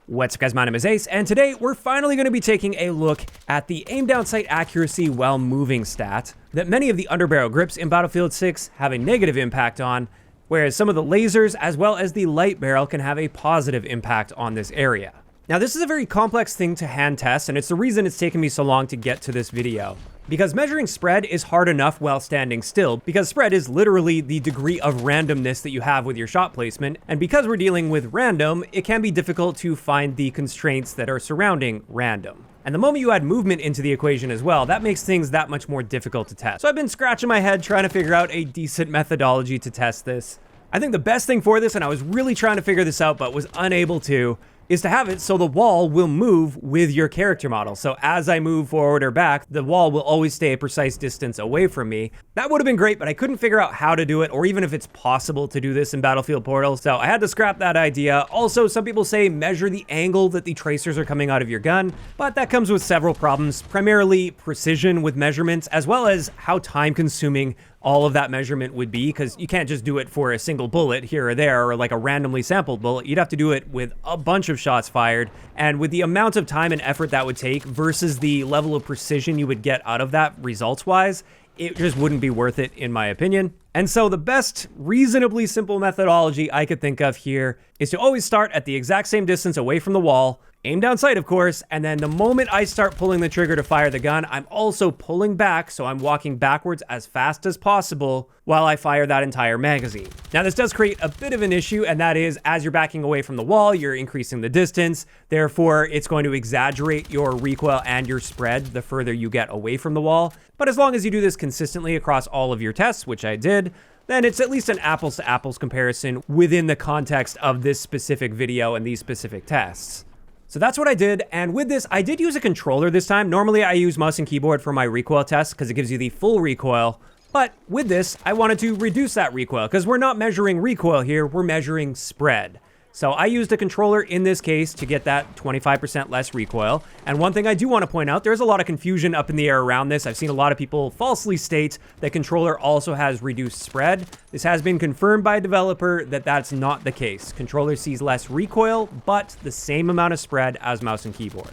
What's up guys, my name is Ace, and today we're finally going to be taking a look at the aim down sight accuracy while moving stat that many of the underbarrel grips in Battlefield 6 have a negative impact on, whereas some of the lasers as well as the light barrel can have a positive impact on this area. Now this is a very complex thing to hand test, and it's the reason it's taken me so long to get to this video. Because measuring spread is hard enough while standing still, because spread is literally the degree of randomness that you have with your shot placement, and because we're dealing with random, it can be difficult to find the constraints that are surrounding random. And the moment you add movement into the equation as well, that makes things that much more difficult to test. So I've been scratching my head trying to figure out a decent methodology to test this. I think the best thing for this, and I was really trying to figure this out but was unable to, is to have it so the wall will move with your character model. So as I move forward or back, the wall will always stay a precise distance away from me. That would have been great, but I couldn't figure out how to do it, or even if it's possible to do this in Battlefield Portal, so I had to scrap that idea. Also, some people say measure the angle that the tracers are coming out of your gun, but that comes with several problems, primarily precision with measurements, as well as how time-consuming all of that measurement would be, because you can't just do it for a single bullet here or there, or like a randomly sampled bullet. You'd have to do it with a bunch of shots fired, and with the amount of time and effort that would take versus the level of precision you would get out of that results-wise, it just wouldn't be worth it in my opinion. And so the best reasonably simple methodology I could think of here is to always start at the exact same distance away from the wall, aim down sight of course, and then the moment I start pulling the trigger to fire the gun, I'm also pulling back, so I'm walking backwards as fast as possible while I fire that entire magazine. Now this does create a bit of an issue, and that is as you're backing away from the wall, you're increasing the distance, therefore it's going to exaggerate your recoil and your spread the further you get away from the wall. But as long as you do this consistently across all of your tests, which I did, then it's at least an apples to apples comparison within the context of this specific video and these specific tests. So that's what I did, and with this, I did use a controller this time. Normally I use mouse and keyboard for my recoil test because it gives you the full recoil, but with this, I wanted to reduce that recoil because we're not measuring recoil here, we're measuring spread. So I used a controller in this case to get that 25% less recoil. And one thing I do want to point out, there's a lot of confusion up in the air around this. I've seen a lot of people falsely state that controller also has reduced spread. This has been confirmed by a developer that that's not the case. Controller sees less recoil, but the same amount of spread as mouse and keyboard.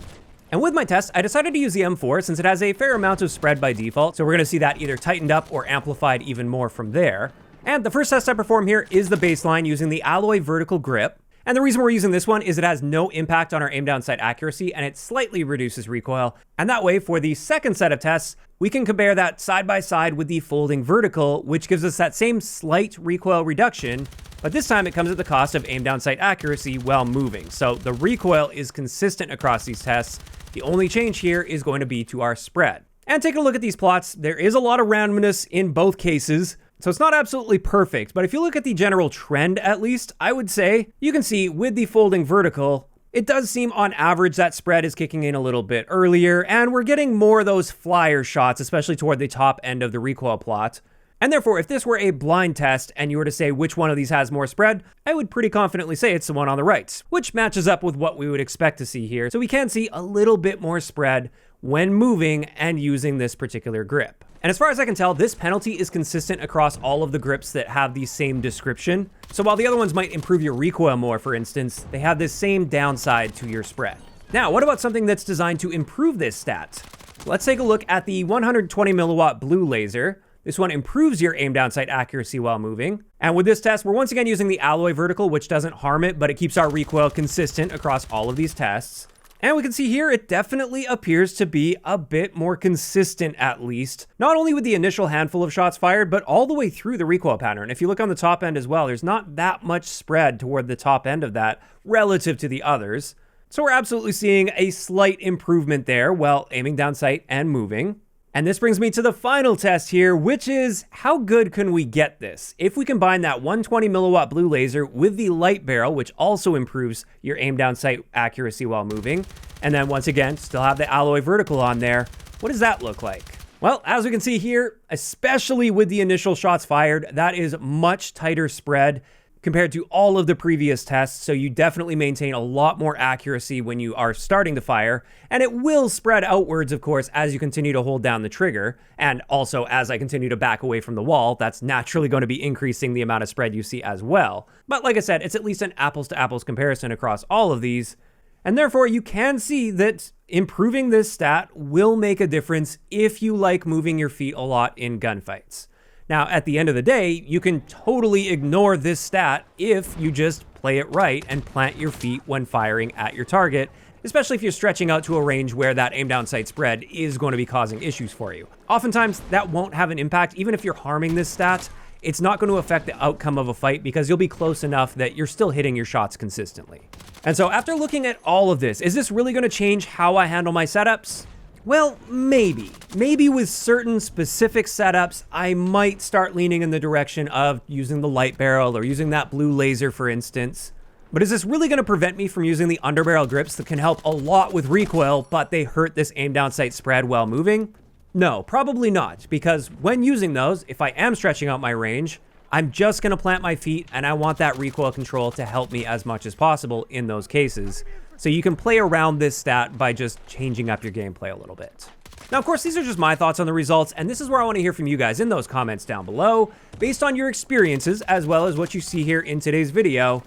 And with my test, I decided to use the M4 since it has a fair amount of spread by default. So we're going to see that either tightened up or amplified even more from there. And the first test I perform here is the baseline using the alloy vertical grip. And the reason we're using this one is it has no impact on our aim down sight accuracy, and it slightly reduces recoil. And that way, for the second set of tests, we can compare that side by side with the folding vertical, which gives us that same slight recoil reduction, but this time it comes at the cost of aim down sight accuracy while moving. So the recoil is consistent across these tests. The only change here is going to be to our spread. And taking a look at these plots, there is a lot of randomness in both cases. So it's not absolutely perfect, but if you look at the general trend at least, I would say you can see with the folding vertical, it does seem on average that spread is kicking in a little bit earlier, and we're getting more of those flyer shots, especially toward the top end of the recoil plot. And therefore, if this were a blind test and you were to say which one of these has more spread, I would pretty confidently say it's the one on the right, which matches up with what we would expect to see here. So we can see a little bit more spread when moving and using this particular grip. And as far as I can tell, this penalty is consistent across all of the grips that have the same description. So while the other ones might improve your recoil more, for instance, they have this same downside to your spread. Now, what about something that's designed to improve this stat? Let's take a look at the 120 milliwatt blue laser. This one improves your aim down sight accuracy while moving. And with this test, we're once again using the alloy vertical, which doesn't harm it, but it keeps our recoil consistent across all of these tests. And we can see here, it definitely appears to be a bit more consistent at least, not only with the initial handful of shots fired, but all the way through the recoil pattern. If you look on the top end as well, there's not that much spread toward the top end of that relative to the others. So we're absolutely seeing a slight improvement there while aiming down sight and moving. And this brings me to the final test here, which is how good can we get this? If we combine that 120 milliwatt blue laser with the light barrel, which also improves your aim down sight accuracy while moving, and then once again, still have the alloy vertical on there, what does that look like? Well, as we can see here, especially with the initial shots fired, that is much tighter spread compared to all of the previous tests, so you definitely maintain a lot more accuracy when you are starting to fire, and it will spread outwards, of course, as you continue to hold down the trigger, and also as I continue to back away from the wall, that's naturally going to be increasing the amount of spread you see as well. But like I said, it's at least an apples to apples comparison across all of these, And therefore, you can see that improving this stat will make a difference if you like moving your feet a lot in gunfights. Now, at the end of the day, you can totally ignore this stat if you just play it right and plant your feet when firing at your target, especially if you're stretching out to a range where that aim down sight spread is going to be causing issues for you. Oftentimes, that won't have an impact. Even if you're harming this stat, it's not going to affect the outcome of a fight because you'll be close enough that you're still hitting your shots consistently. And so after looking at all of this, is this really going to change how I handle my setups? Well, maybe. Maybe with certain specific setups, I might start leaning in the direction of using the light barrel or using that blue laser, for instance. But is this really going to prevent me from using the underbarrel grips that can help a lot with recoil, but they hurt this aim down sight spread while moving? No, probably not, because when using those, if I am stretching out my range, I'm just going to plant my feet, and I want that recoil control to help me as much as possible in those cases. So you can play around this stat by just changing up your gameplay a little bit. Now, of course, these are just my thoughts on the results, and this is where I want to hear from you guys in those comments down below. Based on your experiences, as well as what you see here in today's video,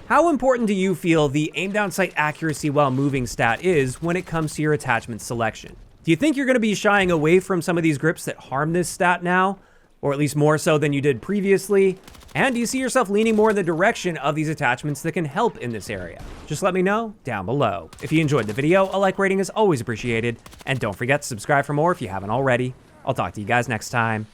how important do you feel the aim down sight accuracy while moving stat is when it comes to your attachment selection? Do you think you're going to be shying away from some of these grips that harm this stat now? Or at least more so than you did previously? And do you see yourself leaning more in the direction of these attachments that can help in this area? Just let me know down below. If you enjoyed the video, a like rating is always appreciated. And don't forget to subscribe for more if you haven't already. I'll talk to you guys next time.